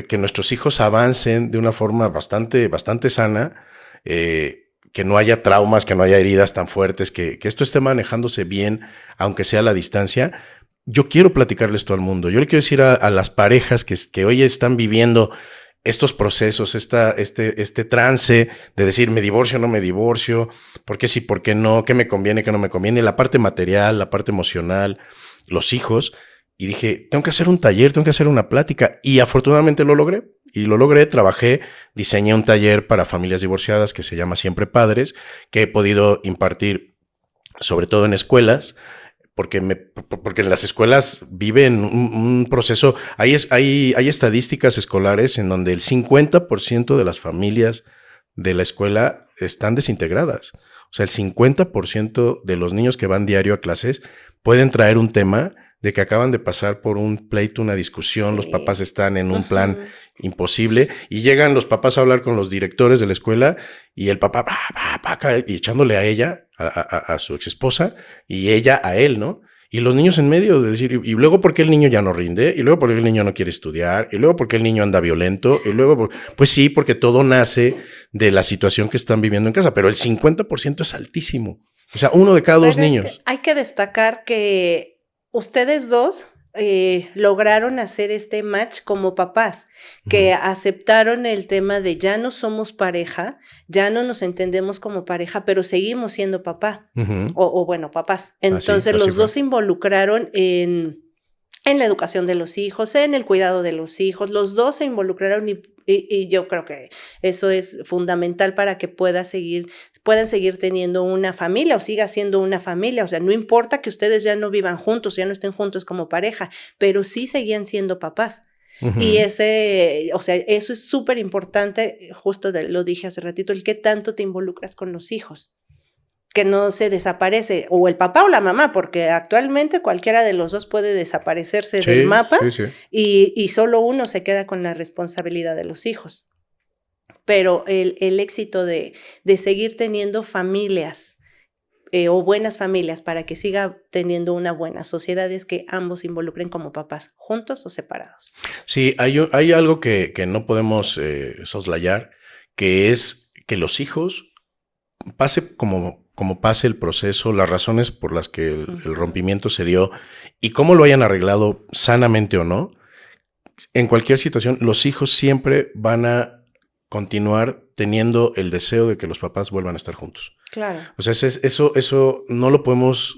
[SPEAKER 3] que nuestros hijos avancen de una forma bastante, bastante sana, que no haya traumas, que no haya heridas tan fuertes, que esto esté manejándose bien, aunque sea a la distancia. Yo quiero platicarle esto al mundo. Yo le quiero decir a las parejas que hoy están viviendo estos procesos, este trance de decir, me divorcio o no me divorcio, por qué sí, por qué no, qué me conviene, qué no me conviene, la parte material, la parte emocional, los hijos, y dije, tengo que hacer un taller, tengo que hacer una plática. Y afortunadamente lo logré. Y lo logré, trabajé, diseñé un taller para familias divorciadas que se llama Siempre Padres, que he podido impartir sobre todo en escuelas, porque en las escuelas viven un proceso. Hay estadísticas escolares en donde el 50% de las familias de la escuela están desintegradas. O sea, el 50% de los niños que van diario a clases pueden traer un tema de que acaban de pasar por un pleito, una discusión, los papás están en un plan imposible y llegan los papás a hablar con los directores de la escuela y el papá y echándole a ella, a su exesposa y ella a él, ¿no? Y los niños en medio de decir, y luego por qué el niño ya no rinde, y luego por qué el niño no quiere estudiar, y luego por qué el niño anda violento, y luego, pues sí, porque todo nace de la situación que están viviendo en casa, pero el 50% es altísimo. O sea, 1 de cada 2 niños.
[SPEAKER 2] Hay que destacar que ustedes dos lograron hacer este match como papás, que aceptaron el tema de ya no somos pareja, ya no nos entendemos como pareja, pero seguimos siendo papá, o bueno, papás. Entonces los dos se involucraron en la educación de los hijos, en el cuidado de los hijos, los dos se involucraron y yo creo que eso es fundamental para que puedan seguir teniendo una familia o siga siendo una familia. O sea, no importa que ustedes ya no vivan juntos, ya no estén juntos como pareja, pero sí seguían siendo papás. Y o sea, eso es súper importante, justo lo dije hace ratito, el qué tanto te involucras con los hijos. Que no se desaparece, o el papá o la mamá, porque actualmente cualquiera de los dos puede desaparecerse del mapa y solo uno se queda con la responsabilidad de los hijos. Pero el éxito de seguir teniendo familias o buenas familias para que siga teniendo una buena sociedad es que ambos se involucren como papás, juntos o separados.
[SPEAKER 3] Sí, hay algo que no podemos soslayar, que es que los hijos, pase como pase el proceso, las razones por las que el rompimiento se dio y cómo lo hayan arreglado sanamente o no, en cualquier situación, los hijos siempre van a continuar teniendo el deseo de que los papás vuelvan a estar juntos.
[SPEAKER 2] Claro.
[SPEAKER 3] O sea, eso no lo podemos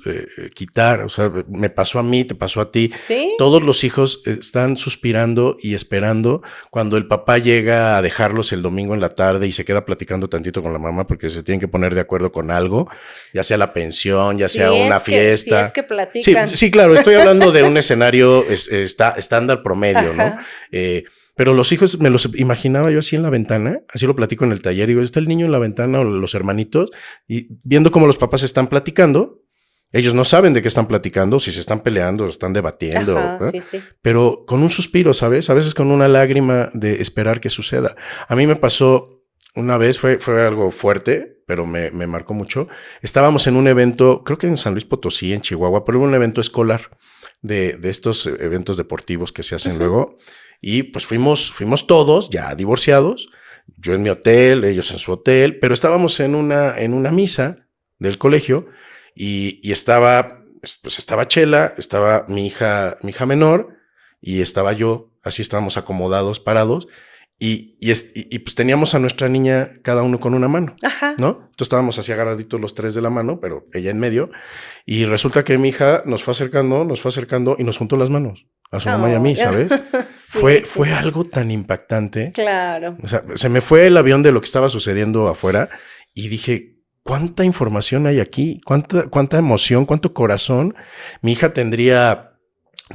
[SPEAKER 3] quitar. O sea, me pasó a mí, te pasó a ti.
[SPEAKER 2] ¿Sí?
[SPEAKER 3] Todos los hijos están suspirando y esperando cuando el papá llega a dejarlos el domingo en la tarde y se queda platicando tantito con la mamá porque se tienen que poner de acuerdo con algo, ya sea la pensión, ya sea una fiesta.
[SPEAKER 2] Si es que platican.
[SPEAKER 3] Sí, claro, estoy hablando de un escenario estándar promedio, ¿no? Pero los hijos me los imaginaba yo así en la ventana, así lo platico en el taller, digo, está el niño en la ventana o los hermanitos, y viendo cómo los papás están platicando, ellos no saben de qué están platicando, si se están peleando, están debatiendo,
[SPEAKER 2] sí.
[SPEAKER 3] Pero con un suspiro, ¿sabes? A veces con una lágrima de esperar que suceda. A mí me pasó una vez, fue algo fuerte, pero me marcó mucho. Estábamos en un evento, creo que en San Luis Potosí, en Chihuahua, pero era un evento escolar de estos eventos deportivos que se hacen luego. Y pues fuimos todos ya divorciados, yo en mi hotel, ellos en su hotel, pero estábamos en una misa del colegio y estaba Chela, estaba mi hija menor y estaba yo, así estábamos acomodados, parados y pues teníamos a nuestra niña cada uno con una mano, ¿no? Entonces estábamos así agarraditos los 3 de la mano, pero ella en medio y resulta que mi hija nos fue acercando y nos juntó las manos. A su mamá y a mí, ¿sabes? Fue algo tan impactante.
[SPEAKER 2] Claro.
[SPEAKER 3] O sea, se me fue el avión de lo que estaba sucediendo afuera y dije, ¿cuánta información hay aquí? ¿Cuánta emoción? ¿Cuánto corazón? Mi hija estaba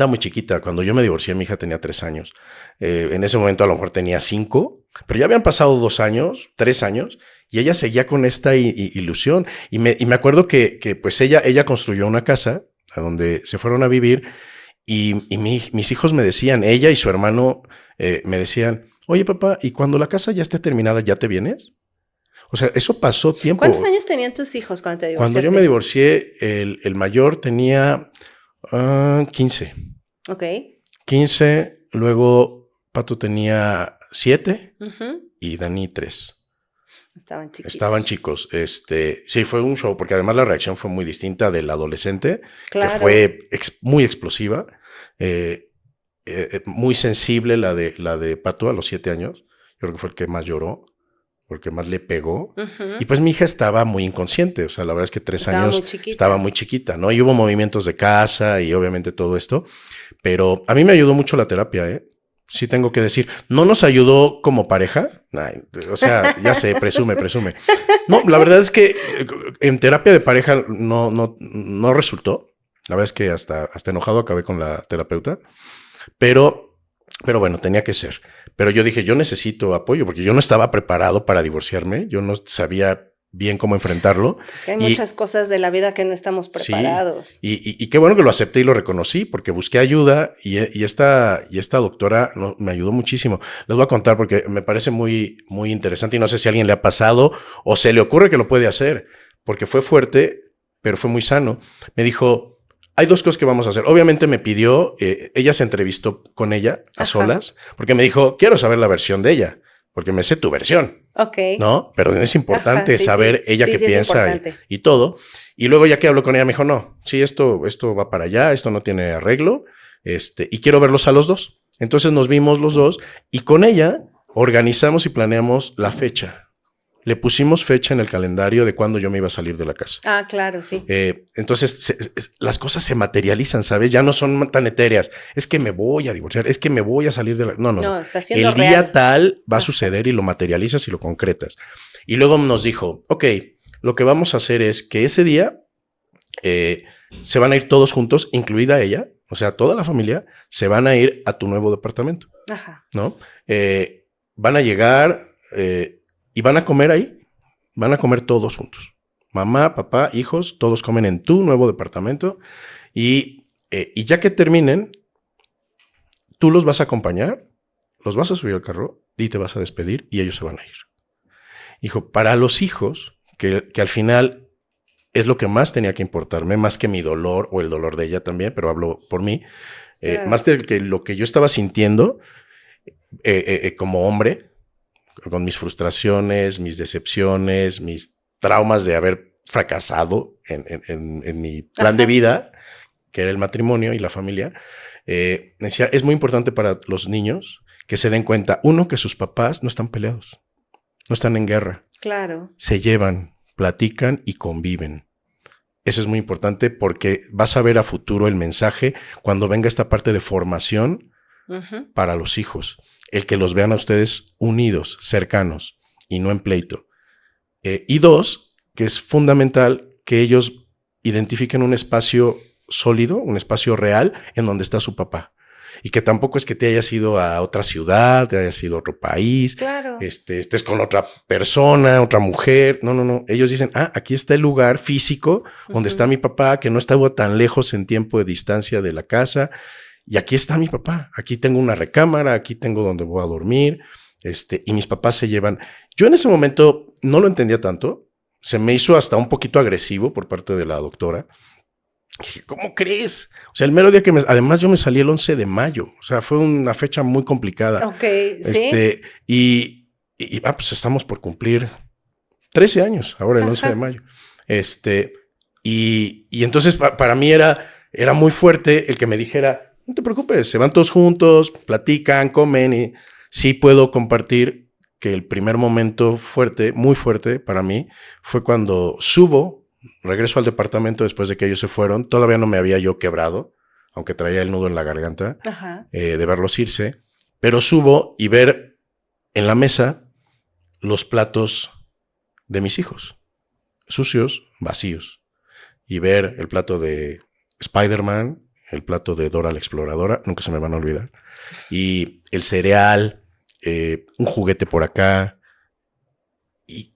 [SPEAKER 3] muy chiquita. Cuando yo me divorcié, mi hija tenía 3 años. En ese momento a lo mejor tenía 5, pero ya habían pasado 2 años, 3 años, y ella seguía con esta ilusión. Y me acuerdo que pues ella construyó una casa a donde se fueron a vivir. Y mis hijos me decían, ella y su hermano me decían, oye papá, ¿y cuando la casa ya esté terminada, ya te vienes? O sea, eso pasó tiempo.
[SPEAKER 2] ¿Cuántos años tenían tus hijos cuando te divorciaste?
[SPEAKER 3] Cuando yo me divorcié, el mayor tenía 15.
[SPEAKER 2] Ok.
[SPEAKER 3] 15, luego Pato tenía 7 y Dani 3. Estaban chicos. Sí, fue un show, porque además la reacción fue muy distinta del adolescente, claro, que fue muy explosiva, muy sensible la de Pato a los 7 años. Yo creo que fue el que más lloró, porque más le pegó.
[SPEAKER 2] Ujú.
[SPEAKER 3] Y pues mi hija estaba muy inconsciente, o sea, la verdad es que 3
[SPEAKER 2] Estaba
[SPEAKER 3] años
[SPEAKER 2] muy chiquita.
[SPEAKER 3] estaba muy chiquita, ¿no? Y hubo movimientos de casa y obviamente todo esto, pero a mí me ayudó mucho la terapia, ¿eh? Sí tengo que decir, no nos ayudó como pareja, ay, o sea, ya sé, presume. No, la verdad es que en terapia de pareja no resultó. La verdad es que hasta enojado acabé con la terapeuta, pero bueno, tenía que ser. Pero yo dije, yo necesito apoyo porque yo no estaba preparado para divorciarme, yo no sabía bien cómo enfrentarlo.
[SPEAKER 2] Es que hay
[SPEAKER 3] Y
[SPEAKER 2] muchas cosas de la vida que no estamos
[SPEAKER 3] sí,
[SPEAKER 2] preparados.
[SPEAKER 3] y qué bueno que lo acepté y lo reconocí porque busqué ayuda y esta doctora me ayudó muchísimo. Les voy a contar porque me parece muy, muy interesante y no sé si a alguien le ha pasado o se le ocurre que lo puede hacer porque fue fuerte, pero fue muy sano. Me dijo, hay 2 cosas que vamos a hacer. Obviamente me pidió, ella se entrevistó con ella a
[SPEAKER 2] Ajá.
[SPEAKER 3] solas porque me dijo, quiero saber la versión de ella porque me sé tu versión.
[SPEAKER 2] Ok.
[SPEAKER 3] ¿No? Pero es importante
[SPEAKER 2] Ajá, sí,
[SPEAKER 3] saber
[SPEAKER 2] sí.
[SPEAKER 3] ella
[SPEAKER 2] Sí,
[SPEAKER 3] qué
[SPEAKER 2] sí, es
[SPEAKER 3] piensa
[SPEAKER 2] importante.
[SPEAKER 3] y todo. Y luego ya que habló con ella me dijo, no, sí, esto va para allá, esto no tiene arreglo, y quiero verlos a los 2. Entonces nos vimos los 2 y con ella organizamos y planeamos la fecha. Le pusimos fecha en el calendario de cuándo yo me iba a salir de la casa.
[SPEAKER 2] Ah, claro, sí.
[SPEAKER 3] Entonces las cosas se materializan, ¿sabes? Ya no son tan etéreas. Es que me voy a divorciar, es que me voy a salir de la... No.
[SPEAKER 2] No, está siendo
[SPEAKER 3] El día
[SPEAKER 2] real.
[SPEAKER 3] tal va a
[SPEAKER 2] Ajá.
[SPEAKER 3] suceder y lo materializas y lo concretas. Y luego nos dijo, ok, lo que vamos a hacer es que ese día se van a ir todos juntos, incluida ella, o sea, toda la familia, se van a ir a tu nuevo departamento,
[SPEAKER 2] Ajá.
[SPEAKER 3] ¿no? Van a llegar y van a comer ahí, van a comer todos juntos. Mamá, papá, hijos, todos comen en tu nuevo departamento y ya que terminen, tú los vas a acompañar, los vas a subir al carro y te vas a despedir y ellos se van a ir. Hijo, para los hijos, que al final es lo que más tenía que importarme, más que mi dolor o el dolor de ella también, pero hablo por mí,
[SPEAKER 2] Claro.
[SPEAKER 3] más de que lo que yo estaba sintiendo como hombre, con mis frustraciones, mis decepciones, mis traumas de haber fracasado en mi plan de vida, que era el matrimonio y la familia, decía, es muy importante para los niños que se den cuenta, uno, que sus papás no están peleados, no están en guerra,
[SPEAKER 2] Claro.
[SPEAKER 3] se llevan, platican y conviven. Eso es muy importante porque vas a ver a futuro el mensaje cuando venga esta parte de formación
[SPEAKER 2] Ujú.
[SPEAKER 3] para los hijos. El que los vean a ustedes unidos, cercanos y no en pleito. Y 2, que es fundamental que ellos identifiquen un espacio sólido, un espacio real en donde está su papá. Y que tampoco es que te hayas ido a otra ciudad, te hayas ido a otro país,
[SPEAKER 2] Claro.
[SPEAKER 3] estés con otra persona, otra mujer. No. Ellos dicen, aquí está el lugar físico donde está mi papá, que no estaba tan lejos en tiempo de distancia de la casa. Y aquí está mi papá. Aquí tengo una recámara, aquí tengo donde voy a dormir. Y mis papás se llevan. Yo en ese momento no lo entendía tanto. Se me hizo hasta un poquito agresivo por parte de la doctora. Dije, ¿cómo crees? O sea, el mero día que además yo me salí el 11 de mayo. O sea, fue una fecha muy complicada.
[SPEAKER 2] Ok, sí.
[SPEAKER 3] Pues estamos por cumplir 13 años, ahora el 11 de
[SPEAKER 2] Ajá.
[SPEAKER 3] mayo. Y entonces para mí era muy fuerte el que me dijera, no te preocupes, se van todos juntos, platican, comen y sí puedo compartir que el primer momento fuerte, muy fuerte para mí, fue cuando regreso al departamento después de que ellos se fueron. Todavía no me había yo quebrado, aunque traía el nudo en la garganta,
[SPEAKER 2] Ajá.
[SPEAKER 3] de verlos irse. Pero subo y ver en la mesa los platos de mis hijos, sucios, vacíos. Y ver el plato de Spider-Man, el plato de Dora la Exploradora, nunca se me van a olvidar. Y el cereal, un juguete por acá. Y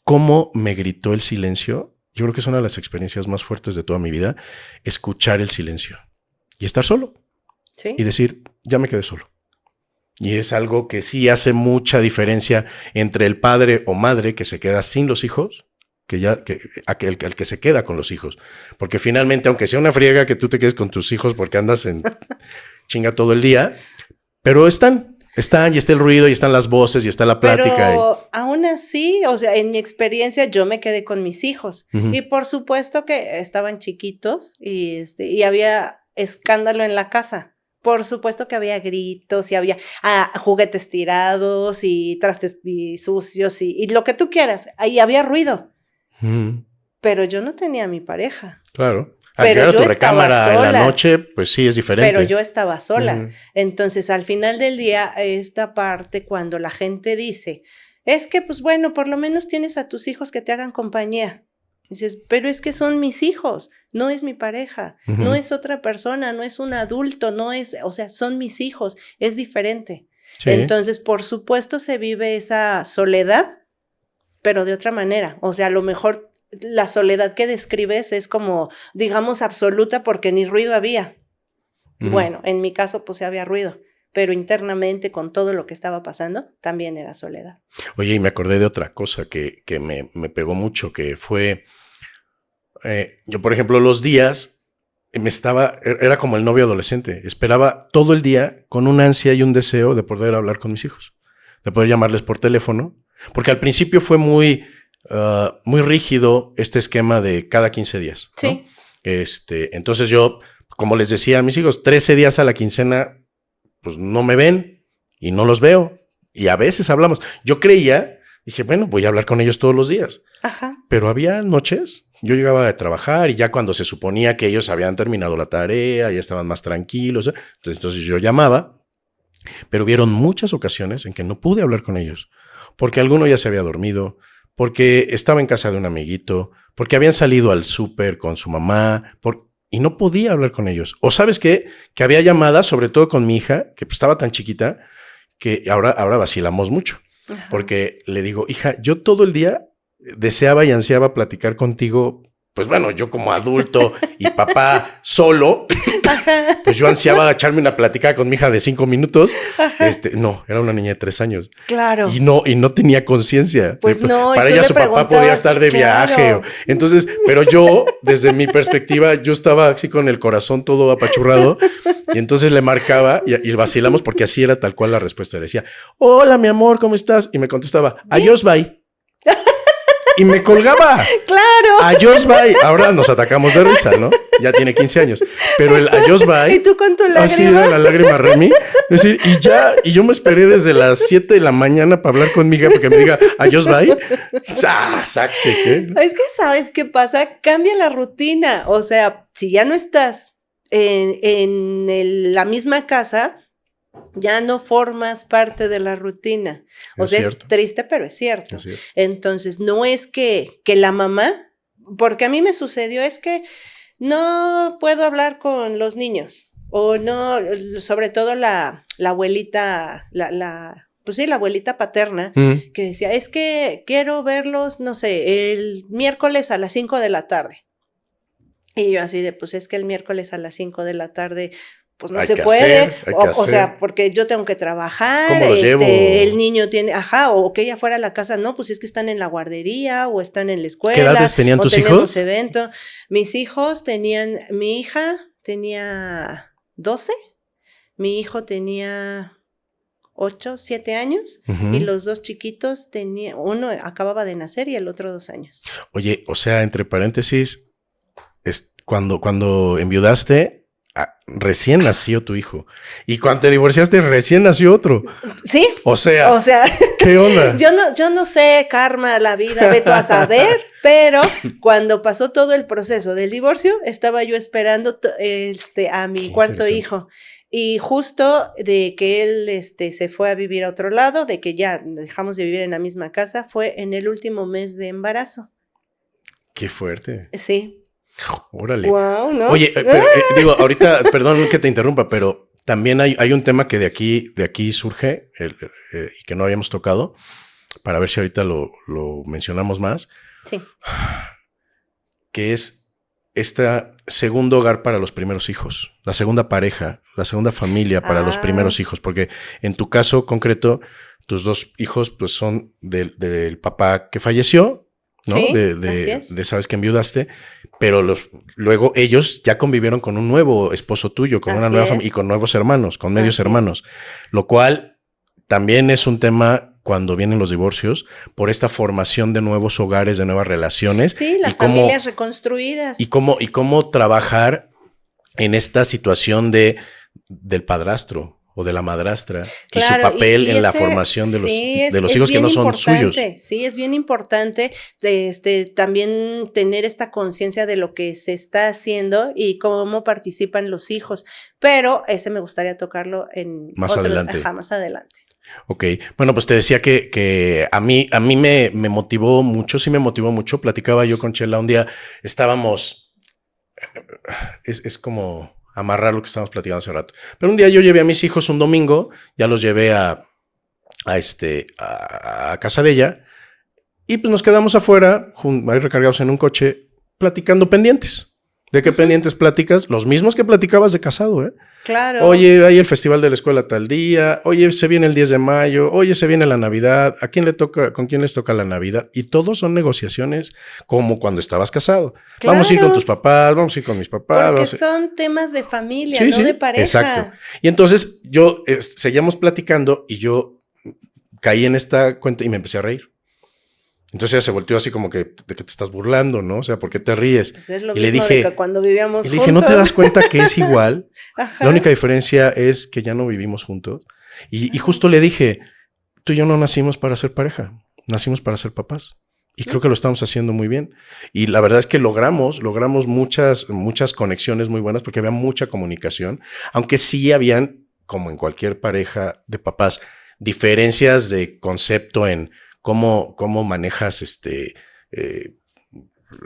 [SPEAKER 3] cómo me gritó el silencio. Yo creo que es una de las experiencias más fuertes de toda mi vida, escuchar el silencio y estar solo.
[SPEAKER 2] Sí.
[SPEAKER 3] Y decir, ya me quedé solo. Y es algo que sí hace mucha diferencia entre el padre o madre que se queda sin los hijos, aquel que se queda con los hijos. Porque finalmente, aunque sea una friega que tú te quedes con tus hijos porque andas en chinga todo el día, pero están y está el ruido y están las voces y está la plática.
[SPEAKER 2] Pero aún así, o sea, en mi experiencia yo me quedé con mis hijos. Y por supuesto que estaban chiquitos y había escándalo en la casa. por supuesto que había gritos y había juguetes tirados y trastes sucios y lo que tú quieras. Ahí había ruido. Pero yo no tenía a mi pareja.
[SPEAKER 3] Claro. Al llegar a tu recámara en la noche, pues sí, es diferente.
[SPEAKER 2] Pero yo estaba sola. Entonces, al final del día, esta parte, cuando la gente dice, es que, pues bueno, por lo menos tienes a tus hijos que te hagan compañía. Dices, pero es que son mis hijos, no es mi pareja, no es otra persona, no es un adulto, no es, o sea, son mis hijos, es diferente. Sí. Entonces, por supuesto, se vive esa soledad, pero de otra manera. O sea, a lo mejor la soledad que describes es como, digamos, absoluta porque ni ruido había. Bueno, en mi caso, pues sí había ruido, pero internamente con todo lo que estaba pasando, también era soledad.
[SPEAKER 3] Oye, y me acordé de otra cosa que me pegó mucho, que fue, yo por ejemplo los días, era como el novio adolescente, esperaba todo el día con una ansia y un deseo de poder hablar con mis hijos, de poder llamarles por teléfono, porque al principio fue muy rígido este esquema de cada 15 días. Sí. ¿No? Entonces yo, como les decía a mis hijos, 13 días a la quincena, pues no me ven y no los veo. Y a veces hablamos. Yo dije, bueno, voy a hablar con ellos todos los días. Ajá. Pero había noches, yo llegaba a trabajar y ya cuando se suponía que ellos habían terminado la tarea, ya estaban más tranquilos, entonces yo llamaba, pero hubieron muchas ocasiones en que no pude hablar con ellos, porque alguno ya se había dormido, porque estaba en casa de un amiguito, porque habían salido al súper con su mamá, y no podía hablar con ellos. O ¿sabes qué? Que había llamadas, sobre todo con mi hija, que pues estaba tan chiquita, que ahora vacilamos mucho. Ajá. Porque le digo, hija, yo todo el día deseaba y ansiaba platicar contigo. Pues bueno, yo como adulto y papá solo, pues yo ansiaba echarme una platicada con mi hija de 5 minutos. No, era una niña de 3 años.
[SPEAKER 2] Claro.
[SPEAKER 3] Y no tenía conciencia.
[SPEAKER 2] Pues no.
[SPEAKER 3] Para ella su papá podía estar de viaje. Entonces, pero yo, desde mi perspectiva, yo estaba así con el corazón todo apachurrado. Y entonces le marcaba y vacilamos porque así era tal cual la respuesta. Le decía, hola, mi amor, ¿cómo estás? Y me contestaba, adiós, bye. Y me colgaba.
[SPEAKER 2] ¡Claro!
[SPEAKER 3] Adiós, bye. Ahora nos atacamos de risa, ¿no? Ya tiene 15 años. Pero el adiós, bye.
[SPEAKER 2] ¿Y tú con tu lágrima?
[SPEAKER 3] Así era la lágrima, Remy. Es decir, y yo me esperé desde las 7 de la mañana para hablar con mi hija porque me diga adiós, bye. ¿Qué?
[SPEAKER 2] Es que, ¿sabes qué pasa? Cambia la rutina. O sea, si ya no estás en la misma casa, ya no formas parte de la rutina. O sea, es triste, pero es cierto. Entonces, no es que la mamá, porque a mí me sucedió, es que no puedo hablar con los niños, o no, sobre todo la abuelita, pues sí, la abuelita paterna, que decía, es que quiero verlos, no sé, el miércoles a las 5 de la tarde. Y yo así de, pues es que el miércoles a las 5 de la tarde... pues no se puede, o sea, porque yo tengo que trabajar,
[SPEAKER 3] ¿cómo los llevo?
[SPEAKER 2] El niño tiene, o que ella fuera a la casa, no, pues es que están en la guardería, o están en la escuela.
[SPEAKER 3] ¿Qué edades tenían tus hijos?
[SPEAKER 2] Evento. Mis hijos tenían, mi hija tenía 12, mi hijo tenía 8, 7 años, y los dos chiquitos uno acababa de nacer y el otro 2 años.
[SPEAKER 3] Oye, o sea, entre paréntesis, cuando enviudaste, recién nació tu hijo. Y cuando te divorciaste, recién nació otro.
[SPEAKER 2] Sí.
[SPEAKER 3] O sea, ¿qué onda?
[SPEAKER 2] Yo no sé, karma, la vida, vete a saber, pero cuando pasó todo el proceso del divorcio, estaba yo esperando a mi cuarto hijo. Y justo de que él se fue a vivir a otro lado, de que ya dejamos de vivir en la misma casa, fue en el último mes de embarazo.
[SPEAKER 3] Qué fuerte.
[SPEAKER 2] Sí.
[SPEAKER 3] Órale.
[SPEAKER 2] Wow, ¿no?
[SPEAKER 3] Oye, digo, ahorita, perdón que te interrumpa, pero también hay un tema que de aquí surge y que no habíamos tocado, para ver si ahorita lo mencionamos más.
[SPEAKER 2] Sí.
[SPEAKER 3] Que es este segundo hogar para los primeros hijos, la segunda pareja, la segunda familia para los primeros hijos, porque en tu caso concreto, tus 2 hijos pues son del papá que falleció, ¿no?
[SPEAKER 2] Sí,
[SPEAKER 3] de sabes que enviudaste, pero luego ellos ya convivieron con un nuevo esposo tuyo, con una nueva familia y con nuevos hermanos, con medios hermanos, lo cual también es un tema cuando vienen los divorcios, por esta formación de nuevos hogares, de nuevas relaciones.
[SPEAKER 2] Sí, las familias reconstruidas.
[SPEAKER 3] Y cómo trabajar en esta situación de del padrastro o de la madrastra y
[SPEAKER 2] Claro,
[SPEAKER 3] su papel en la
[SPEAKER 2] ese,
[SPEAKER 3] formación de
[SPEAKER 2] sí,
[SPEAKER 3] los hijos que no son suyos.
[SPEAKER 2] Sí, es bien importante también tener esta conciencia de lo que se está haciendo y cómo participan los hijos. Pero ese me gustaría tocarlo en
[SPEAKER 3] Más adelante.
[SPEAKER 2] Ajá, más adelante.
[SPEAKER 3] Ok, bueno, pues te decía que a mí me motivó mucho, sí me motivó mucho. Platicaba yo con Chela un día, estábamos, es como amarrar lo que estábamos platicando hace rato. Pero un día yo llevé a mis hijos un domingo, ya los llevé a casa de ella, y pues nos quedamos afuera, ahí recargados en un coche, platicando pendientes. ¿De qué pendientes platicas? Los mismos que platicabas de casado, ¿eh?
[SPEAKER 2] Claro.
[SPEAKER 3] Oye, hay el festival de la escuela tal día. Oye, se viene el 10 de mayo. Oye, se viene la Navidad. ¿A quién le toca? ¿Con quién les toca la Navidad? Y todos son negociaciones como cuando estabas casado.
[SPEAKER 2] Claro.
[SPEAKER 3] Vamos a ir con tus papás, vamos a ir con mis papás.
[SPEAKER 2] Porque son temas de familia, no de pareja.
[SPEAKER 3] Exacto. Y entonces seguíamos platicando y yo caí en esta cuenta y me empecé a reír. Entonces ella se volteó así como que de que te estás burlando, ¿no? O sea, ¿por qué te ríes?
[SPEAKER 2] Pues es lo
[SPEAKER 3] y
[SPEAKER 2] mismo
[SPEAKER 3] le dije,
[SPEAKER 2] de que cuando vivíamos
[SPEAKER 3] juntos. Le dije, ¿no te das cuenta que es igual?
[SPEAKER 2] Ajá.
[SPEAKER 3] La única diferencia es que ya no vivimos juntos. Y justo le dije, tú y yo no nacimos para ser pareja, nacimos para ser papás. Y creo que lo estamos haciendo muy bien. Y la verdad es que logramos muchas conexiones muy buenas porque había mucha comunicación, aunque sí habían, como en cualquier pareja de papás, diferencias de concepto en cómo manejas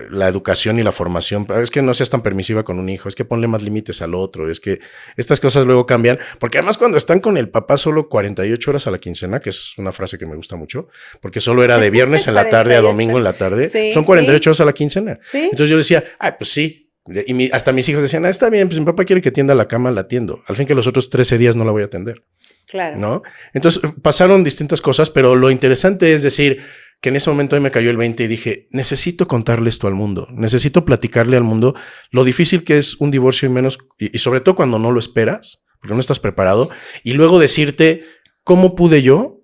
[SPEAKER 3] la educación y la formación. Es que no seas tan permisiva con un hijo, es que ponle más límites al otro, es que estas cosas luego cambian, porque además cuando están con el papá solo 48 horas a la quincena, que es una frase que me gusta mucho, porque solo era de viernes en la tarde a domingo en la tarde, sí, son 48 horas a la quincena. ¿Sí? Entonces yo decía, pues sí, y hasta mis hijos decían, está bien, pues mi papá quiere que tienda la cama, la atiendo, al fin que los otros 13 días no la voy a atender.
[SPEAKER 2] Claro.
[SPEAKER 3] ¿No? Entonces pasaron distintas cosas, pero lo interesante es decir que en ese momento a mí me cayó el 20 y dije, necesito contarle esto al mundo, necesito platicarle al mundo lo difícil que es un divorcio y sobre todo cuando no lo esperas, porque no estás preparado, y luego decirte cómo pude yo,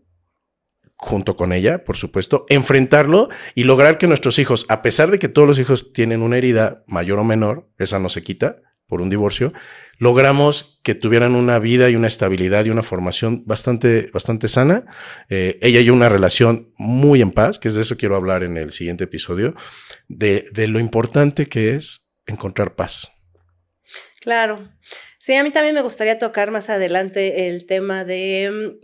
[SPEAKER 3] junto con ella, por supuesto, enfrentarlo y lograr que nuestros hijos, a pesar de que todos los hijos tienen una herida mayor o menor, esa no se quita por un divorcio, logramos que tuvieran una vida y una estabilidad y una formación bastante sana. Ella y yo una relación muy en paz, que es de eso quiero hablar en el siguiente episodio, de lo importante que es encontrar paz.
[SPEAKER 2] Claro. Sí, a mí también me gustaría tocar más adelante el tema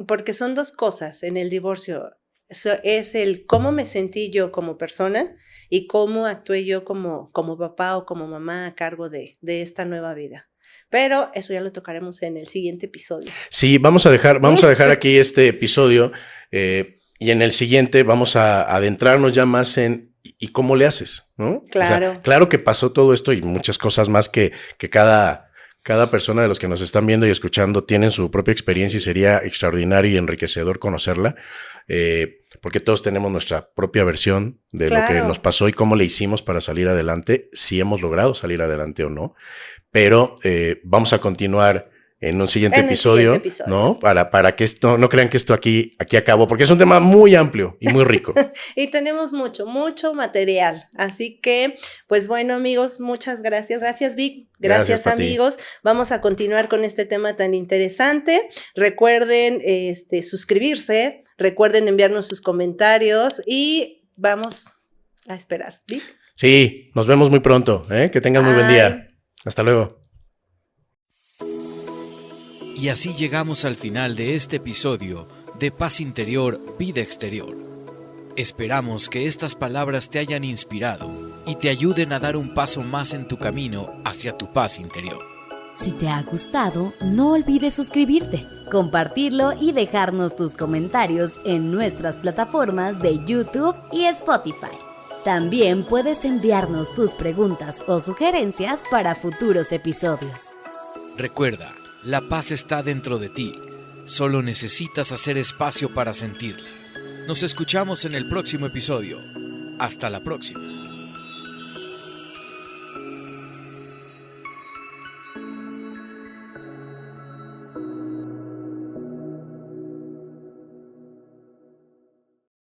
[SPEAKER 2] porque son dos cosas en el divorcio. Es el cómo me sentí yo como persona y cómo actué yo como papá o como mamá a cargo de esta nueva vida. Pero eso ya lo tocaremos en el siguiente episodio.
[SPEAKER 3] Sí, vamos a dejar aquí este episodio y en el siguiente vamos a adentrarnos ya más en ¿y cómo le haces? ¿No?
[SPEAKER 2] Claro.
[SPEAKER 3] O sea, claro que pasó todo esto y muchas cosas más que cada persona de los que nos están viendo y escuchando tienen su propia experiencia y sería extraordinario y enriquecedor conocerla, porque todos tenemos nuestra propia versión de lo que nos pasó y cómo le hicimos para salir adelante, si hemos logrado salir adelante o no. Pero vamos a continuar en un siguiente episodio, ¿no? Para que esto, no crean que esto aquí acabó, porque es un tema muy amplio y muy rico.
[SPEAKER 2] Y tenemos mucho material. Así que, pues bueno, amigos, muchas gracias. Gracias, Vic. Gracias amigos. Vamos a continuar con este tema tan interesante. Recuerden suscribirse, recuerden enviarnos sus comentarios y vamos a esperar. ¿Vic?
[SPEAKER 3] Sí, nos vemos muy pronto. Que tengan muy buen día. Hasta luego.
[SPEAKER 4] Y así llegamos al final de este episodio de Paz Interior, Vida Exterior. Esperamos que estas palabras te hayan inspirado y te ayuden a dar un paso más en tu camino hacia tu paz interior.
[SPEAKER 1] Si te ha gustado, no olvides suscribirte, compartirlo y dejarnos tus comentarios en nuestras plataformas de YouTube y Spotify. También puedes enviarnos tus preguntas o sugerencias para futuros episodios.
[SPEAKER 4] Recuerda, la paz está dentro de ti. Solo necesitas hacer espacio para sentirla. Nos escuchamos en el próximo episodio. Hasta la próxima.